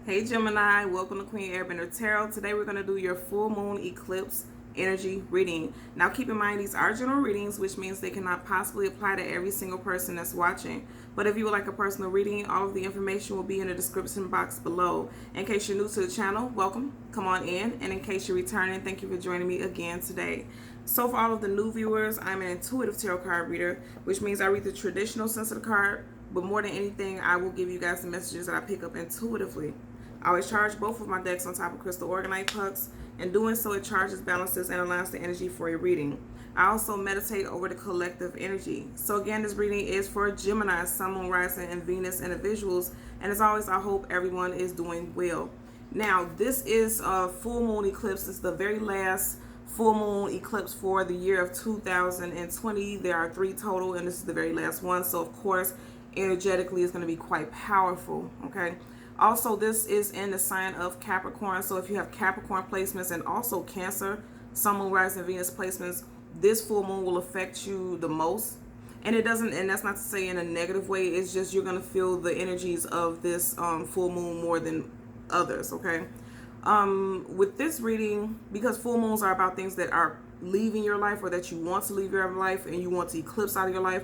Hey Gemini, welcome to Queen Airbender Tarot. Today we're going to do your full moon eclipse energy reading. Now keep in mind these are general readings, which means they cannot possibly apply to every single person that's watching. But if you would like a personal reading, all of the information will be in the description box below. In case you're new to the channel, welcome, come on in. And in case you're returning, thank you for joining me again today. So for all of the new viewers, I'm an intuitive tarot card reader, which means I read the traditional sense of the card, but more than anything, I will give you guys the messages that I pick up intuitively. I always charge both of my decks on top of crystal organite pucks. In doing so, it charges, balances, and aligns the energy for your reading. I also meditate over the collective energy. So again, this reading is for Gemini, Sun, Moon, Rising, and Venus individuals. And as always, I hope everyone is doing well. Now, this is a full moon eclipse. It's the very last full moon eclipse for the year of 2020. There are 3 total, and this is the very last one. So, of course, energetically, it's going to be quite powerful, okay? Also, this is in the sign of Capricorn. So if you have Capricorn placements and also Cancer, Sun, Moon, Rising, Venus placements, this full moon will affect you the most. And it doesn't, and that's not to say in a negative way. It's just you're going to feel the energies of this full moon more than others, okay? With this reading, because full moons are about things that are leaving your life or that you want to leave your life and you want to eclipse out of your life,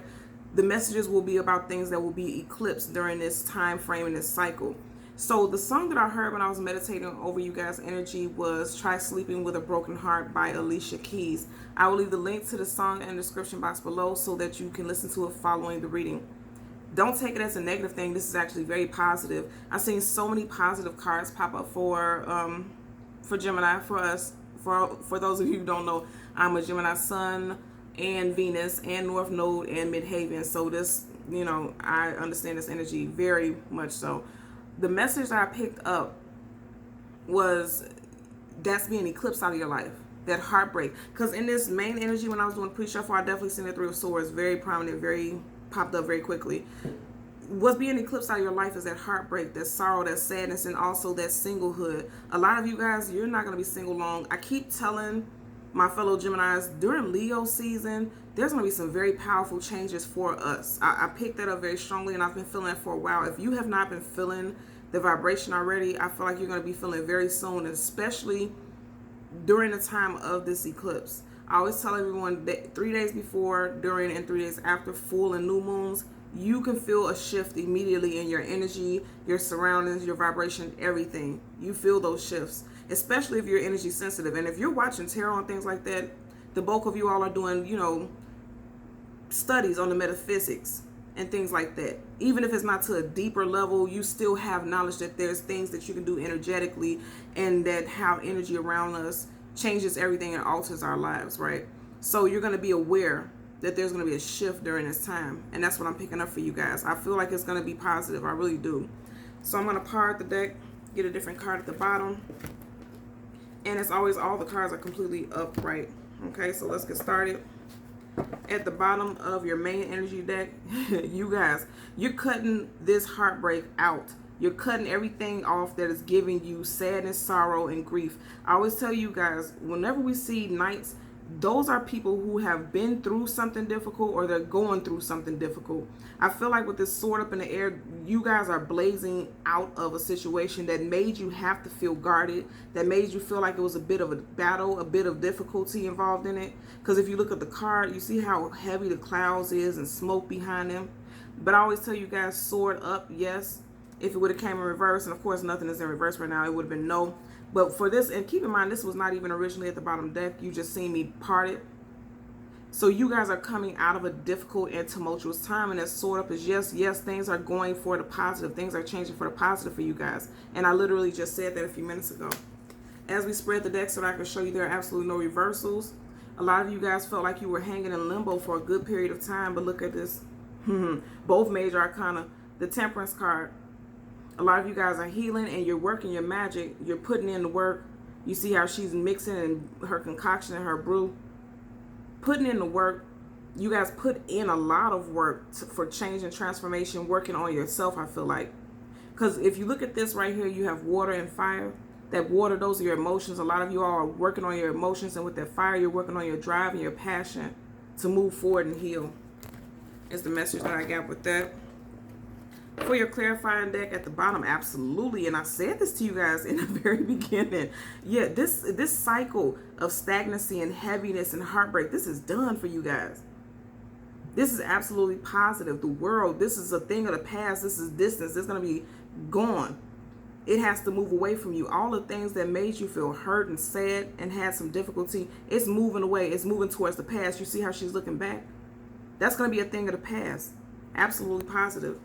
the messages will be about things that will be eclipsed during this time frame and this cycle. So the song that I heard when I was meditating over you guys' energy was Try Sleeping with a Broken Heart by Alicia Keys. I will leave the link to the song in the description box below so that you can listen to it following the reading. Don't take it as a negative thing. This is actually very positive. I've seen so many positive cards pop up for Gemini, for us. For those of you who don't know, I'm a Gemini Sun and Venus and North Node and Midhaven. So this, I understand this energy very much so. The message that I picked up was that's being eclipsed out of your life, that heartbreak. Because in this main energy, when I was doing pre-shuffle, I definitely seen the 3 of Swords very prominent, very popped up very quickly. What's being eclipsed out of your life is that heartbreak, that sorrow, that sadness, and also that singlehood. A lot of you guys, you're not going to be single long. I keep telling my fellow Geminis, during Leo season, there's going to be some very powerful changes for us. I picked that up very strongly, and I've been feeling it for a while. If you have not been feeling the vibration already, I feel like you're going to be feeling very soon, especially during the time of this eclipse. I always tell everyone that 3 days before, during, and 3 days after full and new moons, you can feel a shift immediately in your energy, your surroundings, your vibration, everything. You feel those shifts, especially if you're energy sensitive. And if you're watching tarot and things like that, the bulk of you all are doing, studies on the metaphysics and things like that. Even if it's not to a deeper level, you still have knowledge that there's things that you can do energetically, and that how energy around us changes everything and alters our lives, right? So you're going to be aware that there's going to be a shift during this time, and that's what I'm picking up for you guys. I feel like it's going to be positive. I really do. So I'm going to part the deck, get a different card at the bottom, and as always, all the cards are completely upright. Okay, so let's get started. At the bottom of your main energy deck, you guys, you're cutting this heartbreak out. You're cutting everything off that is giving you sadness, sorrow, and grief. I always tell you guys, whenever we see knights, those are people who have been through something difficult, or they're going through something difficult. I feel like with this sword up in the air, you guys are blazing out of a situation that made you have to feel guarded, that made you feel like it was a bit of a battle, a bit of difficulty involved in it. Because if you look at the card, you see how heavy the clouds is and smoke behind them. But I always tell you guys, sword up, yes. If it would have came in reverse, and of course nothing is in reverse right now, it would have been no. But for this, and keep in mind, this was not even originally at the bottom deck. You just seen me part it. So you guys are coming out of a difficult and tumultuous time, and that sword up is yes, things are going for the positive. Things are changing for the positive for you guys. And I literally just said that a few minutes ago. As we spread the deck so that I can show you there are absolutely no reversals. A lot of you guys felt like you were hanging in limbo for a good period of time, but look at this. Both major arcana. The Temperance card. A lot of you guys are healing and you're working your magic. You're putting in the work. You see how she's mixing in her concoction and her brew. Putting in the work. You guys put in a lot of work for change and transformation, working on yourself, I feel like. Because if you look at this right here, you have water and fire. That water, those are your emotions. A lot of you all are working on your emotions, and with that fire, you're working on your drive and your passion to move forward and heal. Is the message that I got with that. For your clarifying deck at the bottom, absolutely. And I said this to you guys in the very beginning. Yeah, this cycle of stagnancy and heaviness and heartbreak, this is done for you guys. This is absolutely positive. The world, this is a thing of the past. This is distance. It's going to be gone. It has to move away from you. All the things that made you feel hurt and sad and had some difficulty, it's moving away. It's moving towards the past. You see how she's looking back? That's going to be a thing of the past. Absolutely positive.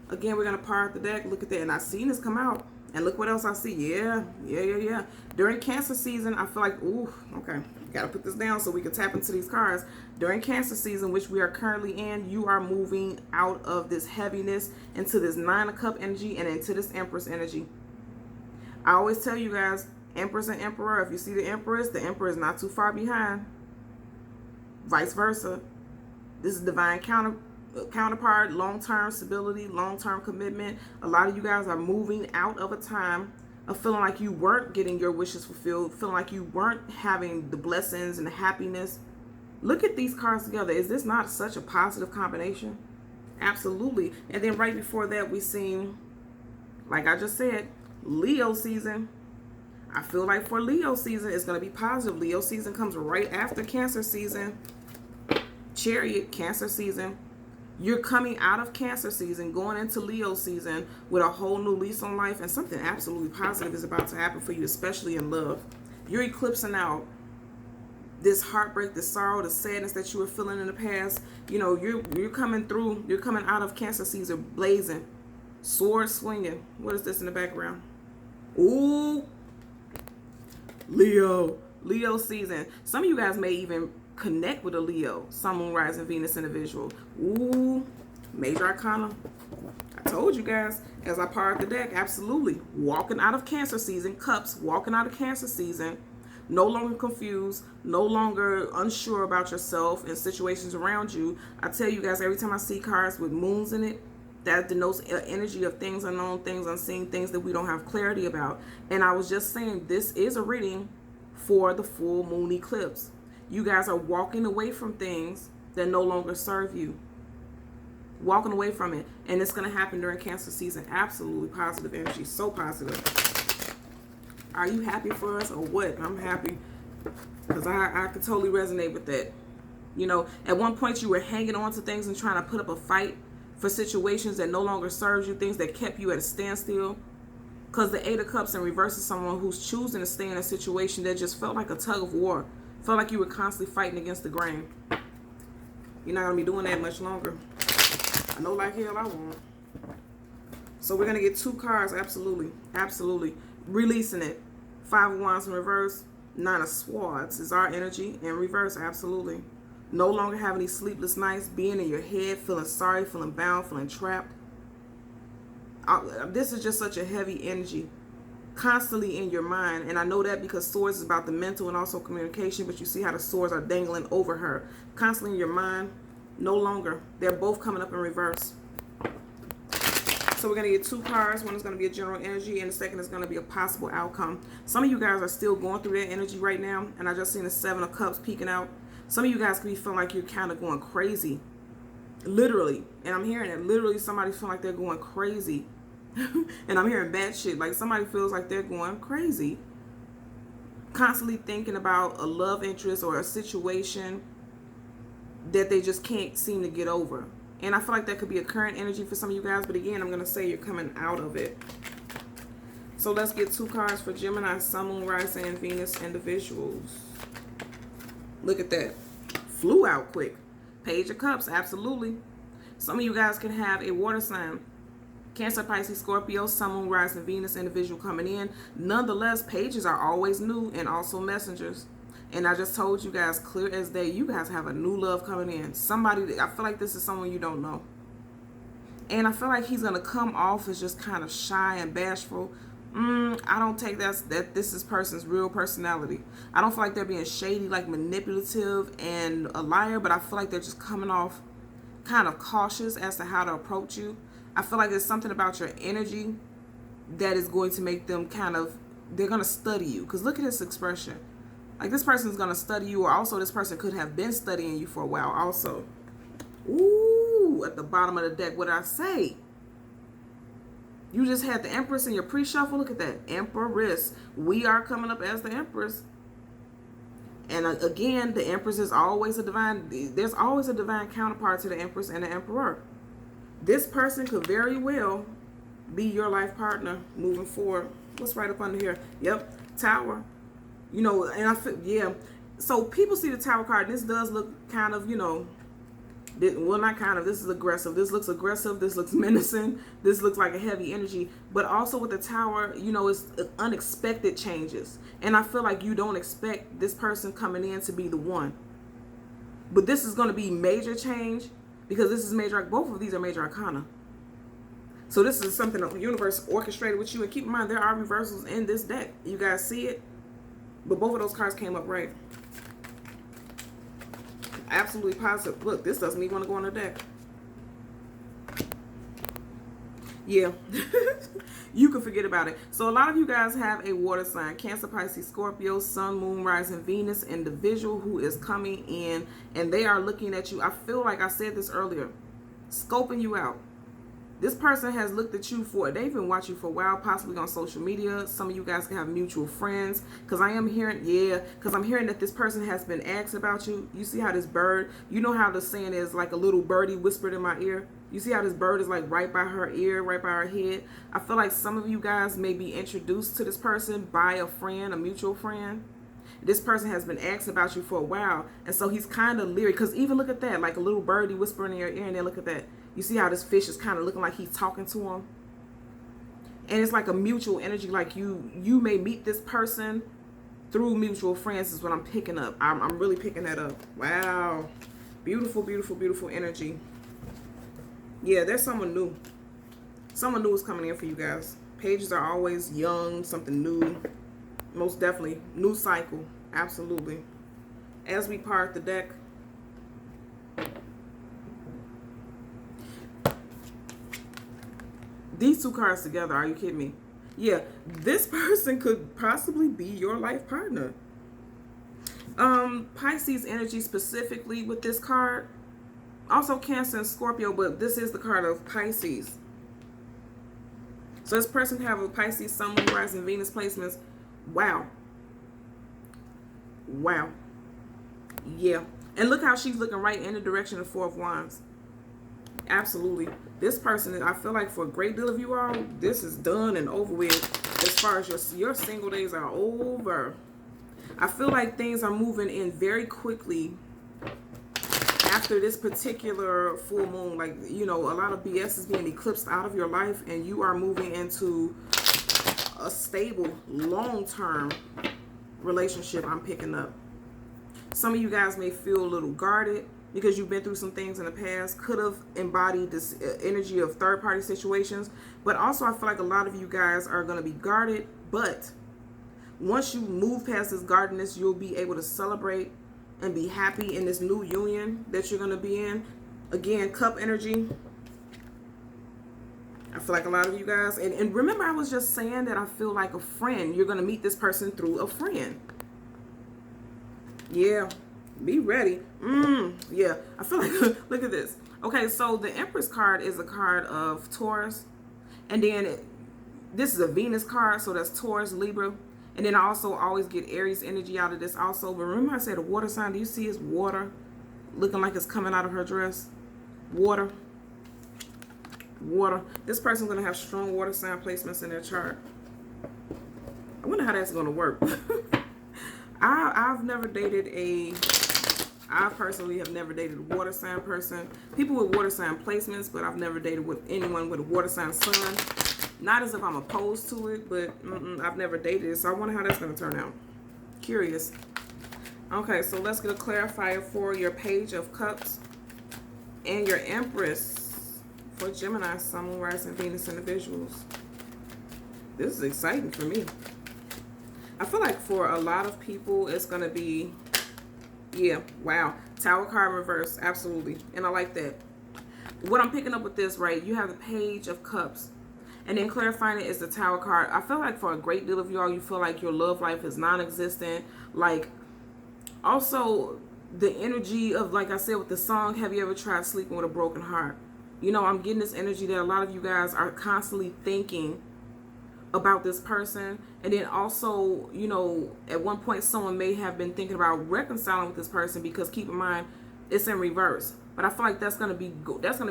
Again, we're going to par out the deck. Look at that. And I've seen this come out. And look what else I see. Yeah. During Cancer season, I feel like, ooh, okay. Got to put this down so we can tap into these cards. During Cancer season, which we are currently in, you are moving out of this heaviness into this Nine of Cups energy and into this Empress energy. I always tell you guys, Empress and Emperor, if you see the Emperor is not too far behind. Vice versa. This is divine counterpart, long-term stability, long-term commitment. A lot of you guys are moving out of a time of feeling like you weren't getting your wishes fulfilled, feeling like you weren't having the blessings and the happiness. Look at these cards together. Is this not such a positive combination? Absolutely. And then right before that, we seen, like I just said, Leo season. I feel like for Leo season, it's going to be positive. Leo season comes right after Cancer season. Chariot, Cancer season. You're coming out of Cancer season, going into Leo season with a whole new lease on life, and something absolutely positive is about to happen for you, especially in love. You're eclipsing out this heartbreak, the sorrow, the sadness that you were feeling in the past. You know, you're coming through, you're coming out of Cancer season blazing, sword swinging. What is this in the background? Ooh, Leo season. Some of you guys may even connect with a Leo, Sun, Moon, Rising, Venus individual. Ooh, major arcana. I told you guys as I par the deck, absolutely. Walking out of Cancer season, Cups, walking out of Cancer season, no longer confused, no longer unsure about yourself and situations around you. I tell you guys, every time I see cards with moons in it, that denotes energy of things unknown, things unseen, things that we don't have clarity about. And I was just saying, this is a reading for the full moon eclipse. You guys are walking away from things that no longer serve you. Walking away from it. And it's going to happen during Cancer season. Absolutely positive energy. So positive. Are you happy for us or what? I'm happy because I could totally resonate with that. You know, at one point you were hanging on to things and trying to put up a fight for situations that no longer serves you, things that kept you at a standstill. Because the Eight of Cups in reverse is someone who's choosing to stay in a situation that just felt like a tug of war. Felt like you were constantly fighting against the grain. You're not going to be doing that much longer. I know like hell I won't. So we're going to get two cards. Absolutely. Absolutely. Releasing it. Five of Wands in reverse. Nine of Swords is our energy in reverse. Absolutely. No longer having these sleepless nights. Being in your head. Feeling sorry. Feeling bound. Feeling trapped. This is just such a heavy energy. Constantly in your mind. And I know that because Swords is about the mental and also communication. But you see how the swords are dangling over her. Constantly in your mind. No longer. They're both coming up in reverse. So we're going to get two cards. One is going to be a general energy, and the second is going to be a possible outcome. Some of you guys are still going through that energy right now, and I just seen the Seven of Cups peeking out. Some of you guys could be feeling like you're kind of going crazy. Literally. And I'm hearing it. Literally, somebody feeling like they're going crazy. And I'm hearing bad shit. Like somebody feels like they're going crazy. Constantly thinking about a love interest or a situation that they just can't seem to get over. And I feel like that could be a current energy for some of you guys. But again, I'm going to say you're coming out of it. So let's get two cards for Gemini, Sun, Moon, Rising, and Venus individuals. Look at that. Flew out quick. Page of Cups, absolutely. Some of you guys can have a water sign. Cancer, Pisces, Scorpio, Sun, Moon, Rising, Venus individual coming in. Nonetheless, pages are always new and also messengers. And I just told you guys, clear as day, you guys have a new love coming in. Somebody, I feel like this is someone you don't know. And I feel like he's going to come off as just kind of shy and bashful. I don't take that this is person's real personality. I don't feel like they're being shady, like manipulative and a liar. But I feel like they're just coming off kind of cautious as to how to approach you. I feel like there's something about your energy that is going to make them kind of, they're going to study you. Because look at this expression. Like this person is going to study you, or also this person could have been studying you for a while also. Ooh, at the bottom of the deck, what did I say? You just had the Empress in your pre-shuffle. Look at that. Empress. We are coming up as the Empress. And again, the Empress is always a divine. There's always a divine counterpart to the Empress and the Emperor. This person could very well be your life partner moving forward. What's right up under here? Yep. Tower. You know, and I feel, yeah. So people see the Tower card. This does look kind of, you know, well, not kind of, this is aggressive. This looks aggressive. This looks menacing. This looks like a heavy energy. But also with the Tower, you know, it's unexpected changes. And I feel like you don't expect this person coming in to be the one. But this is going to be major change because this is major. Both of these are major arcana. So this is something that the universe orchestrated with you. And keep in mind, there are reversals in this deck. You guys see it? But both of those cards came up right. Absolutely positive. Look, this doesn't even want to go on the deck. Yeah. You can forget about it. So a lot of you guys have a water sign. Cancer, Pisces, Scorpio, Sun, Moon, Rising, Venus individual who is coming in. And they are looking at you. I feel like I said this earlier. Scoping you out. This person has looked at you for, they've been watching you for a while, possibly on social media. Some of you guys can have mutual friends. Because I am hearing, because I'm hearing that this person has been asked about you. You see how this bird, you know how the saying is like a little birdie whispered in my ear? You see how this bird is like right by her ear, right by her head? I feel like some of you guys may be introduced to this person by a friend, a mutual friend. This person has been asked about you for a while. And so he's kind of leery. Because even look at that, like a little birdie whispering in your ear, and then look at that. You see how this fish is kind of looking like he's talking to him? And it's like a mutual energy, like you may meet this person through mutual friends is what I'm picking up. I'm really picking that up. Wow. Beautiful, beautiful, beautiful energy. Yeah, there's someone new. Someone new is coming in for you guys. Pages are always young, something new. Most definitely. New cycle. Absolutely. As we part the deck, these two cards together, are you kidding me? Yeah, this person could possibly be your life partner. Pisces energy specifically with this card. Also Cancer and Scorpio, but this is the card of Pisces. So this person can have a Pisces, Sun, Moon, Rising, Venus placements. Wow. Wow. Yeah. And look how she's looking right in the direction of Four of Wands. Absolutely. This person, I feel like for a great deal of you all, this is done and over with. As far as your single days are over. I feel like things are moving in very quickly after this particular full moon. Like, you know, a lot of BS is being eclipsed out of your life, and you are moving into a stable, long-term relationship. I'm picking up. Some of you guys may feel a little guarded because you've been through some things in the past, could have embodied this energy of third-party situations. But also I feel like a lot of you guys are going to be guarded. But once you move past this guardedness, you'll be able to celebrate and be happy in this new union that you're going to be in. Again, cup energy. I feel like a lot of you guys, and remember I was just saying that I feel like a friend. You're going to meet this person through a friend. Yeah. Be ready. Yeah. I feel like, look at this. Okay, so the Empress card is a card of Taurus. And then this is a Venus card, so that's Taurus, Libra. And then I also always get Aries energy out of this also. But remember I said a water sign. Do you see it's water? Looking like it's coming out of her dress. Water. Water. This person's going to have strong water sign placements in their chart. I wonder how that's going to work. I've never dated I personally have never dated a water sign person. People with water sign placements, but I've never dated with anyone with a water sign sun. Not as if I'm opposed to it, but I've never dated it. So I wonder how that's going to turn out. Curious. Okay, so let's get a clarifier for your Page of Cups and your Empress for Gemini, Sun, Moon, Rising, Venus individuals. This is exciting for me. I feel like for a lot of people, it's going to be, yeah, wow. Tower card reverse, absolutely. And I like that. What I'm picking up with this, right, you have the Page of Cups. And then clarifying it is the Tower card. I feel like for a great deal of y'all, you feel like your love life is non-existent. Like, also, the energy of, like I said with the song, have you ever tried sleeping with a broken heart? You know, I'm getting this energy that a lot of you guys are constantly thinking about this person. And then also, you know, at one point someone may have been thinking about reconciling with this person, because keep in mind it's in reverse. But I feel like that's going to be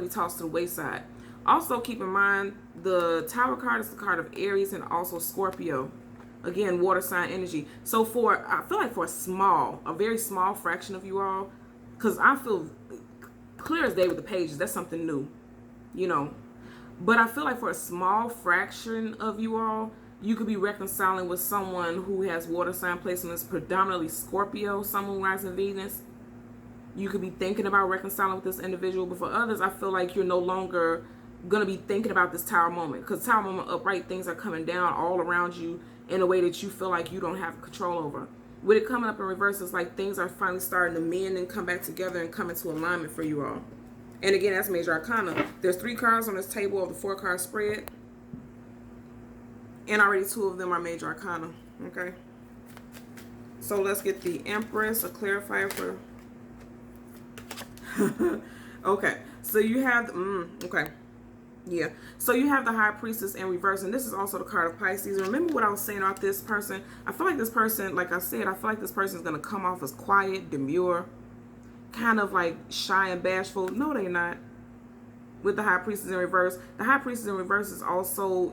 tossed to the wayside. Also keep in mind the Tower card is the card of Aries and also Scorpio. Again, water sign energy. So I feel like for a very small fraction of you all, because I feel clear as day with the pages, that's something new, you know. But I feel like for a small fraction of you all, you could be reconciling with someone who has water sign placements, predominantly Scorpio, Sun, Moon, Rising, Venus. You could be thinking about reconciling with this individual. But for others, I feel like you're no longer going to be thinking about this Tower moment. Because Tower moment upright, things are coming down all around you in a way that you feel like you don't have control over. With it coming up in reverse, it's like things are finally starting to mend and come back together and come into alignment for you all. And again, that's Major Arcana. There's 3 cards on this table of the 4-card spread. And already 2 of them are Major Arcana. Okay. So let's get the Empress, a clarifier for... okay. So you have... okay. Yeah. So you have the High Priestess in reverse. And this is also the card of Pisces. Remember what I was saying about this person? I feel like this person, like I said, I feel like this person is going to come off as quiet, demure, kind of like shy and bashful. No, they're not. With the High Priestess in reverse. The High Priestess in reverse is also,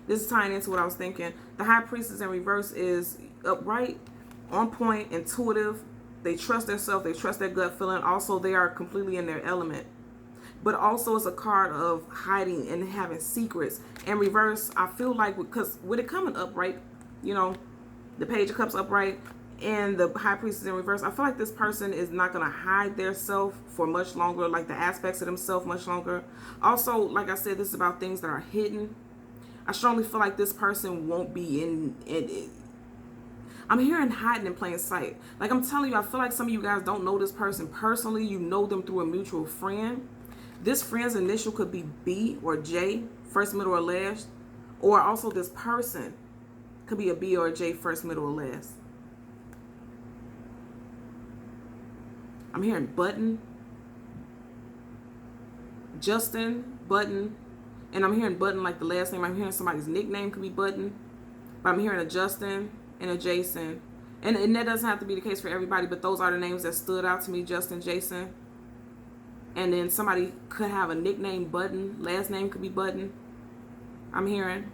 this is tying into what I was thinking. The High Priestess in reverse is upright, on point, intuitive. They trust themselves. They trust their gut feeling. Also, they are completely in their element. But also, it's a card of hiding and having secrets. In reverse, I feel like, because with it coming upright, you know, the Page of Cups upright, and the High Priestess in reverse, I feel like this person is not going to hide their self for much longer, like the aspects of themselves much longer. Also, like I said, this is about things that are hidden. I strongly feel like this person won't be in I'm hearing hiding in plain sight. Like I'm telling you, I feel like some of you guys don't know this person personally. You know them through a mutual friend. This friend's initial could be B or J, first, middle, or last. Or also this person could be a B or a J, first, middle, or last. I'm hearing Button, Justin, Button, and I'm hearing Button like the last name. I'm hearing somebody's nickname could be Button, but I'm hearing a Justin and a Jason. And that doesn't have to be the case for everybody, but those are the names that stood out to me, Justin, Jason. And then somebody could have a nickname Button, last name could be Button, I'm hearing.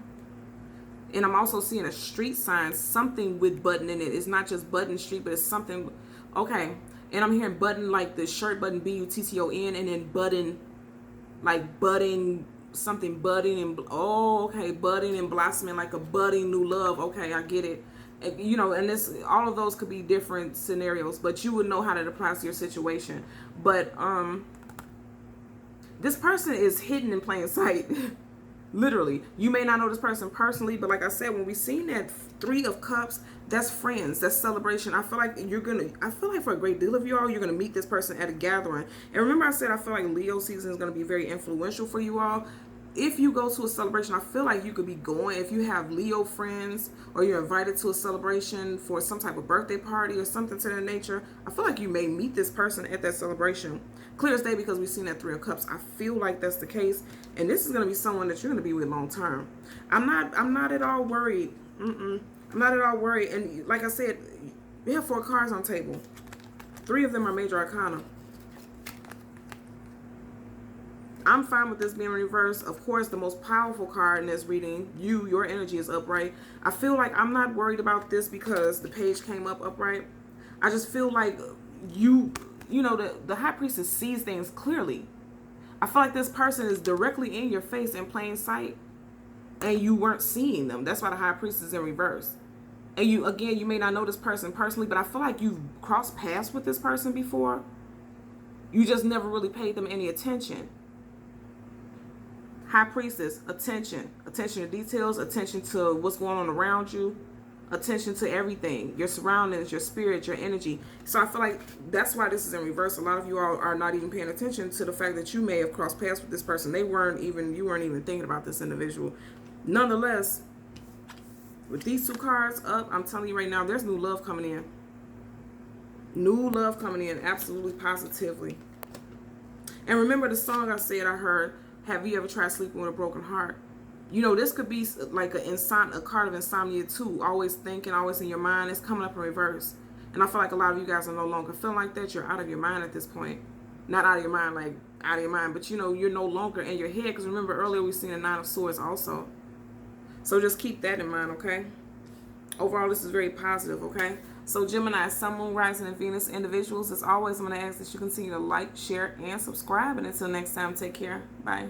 And I'm also seeing a street sign, something with Button in it. It's not just Button Street, but it's something, okay. And I'm hearing Button like the shirt button, B-U-T-T-O-N, and then Button, like budding, something budding, and, oh, okay, budding and blossoming, like a budding new love. Okay, I get it. And, you know, and this, all of those could be different scenarios, but you would know how that applies to your situation. But, this person is hidden in plain sight. Literally. You may not know this person personally, but like I said, when we seen that 3 of Cups, that's friends, that's celebration. I feel like for a great deal of y'all, you're gonna meet this person at a gathering. And remember I said I feel like Leo season is gonna be very influential for you all. If you go to a celebration, I feel like you could be going, if you have Leo friends or you're invited to a celebration for some type of birthday party or something to that nature, I feel like you may meet this person at that celebration. Clear as day, because we've seen that 3 of Cups. I feel like that's the case. And this is going to be someone that you're going to be with long term. I'm not at all worried. I'm not at all worried. And like I said, we have 4 cards on the table. 3 of them are Major Arcana. I'm fine with this being reversed. Of course, the most powerful card in this reading, your energy is upright. I feel like I'm not worried about this because the page came up upright. I just feel like you know, the High Priestess sees things clearly. I feel like this person is directly in your face in plain sight, and you weren't seeing them. That's why the High Priestess is in reverse. And you may not know this person personally, but I feel like you've crossed paths with this person before. You just never really paid them any attention. High Priestess, attention. Attention to details, attention to what's going on around you, attention to everything, your surroundings, your spirit, your energy. So I feel like that's why this is in reverse. A lot of you all are not even paying attention to the fact that you may have crossed paths with this person. You weren't even thinking about this individual. Nonetheless, with these 2 cards up, I'm telling you right now, there's new love coming in. New love coming in, absolutely, positively. And remember the song I said I heard, have you ever tried sleeping with a broken heart? You know, this could be like a card of insomnia too. Always thinking, always in your mind. It's coming up in reverse. And I feel like a lot of you guys are no longer feeling like that. You're out of your mind at this point. Not out of your mind, like out of your mind, but you know, you're no longer in your head. Because remember earlier we seen a 9 of Swords also. So just keep that in mind, okay? Overall, this is very positive, okay? So Gemini, Sun, Moon, Rising, and Venus individuals, as always, I'm going to ask that you continue to like, share, and subscribe. And until next time, take care. Bye.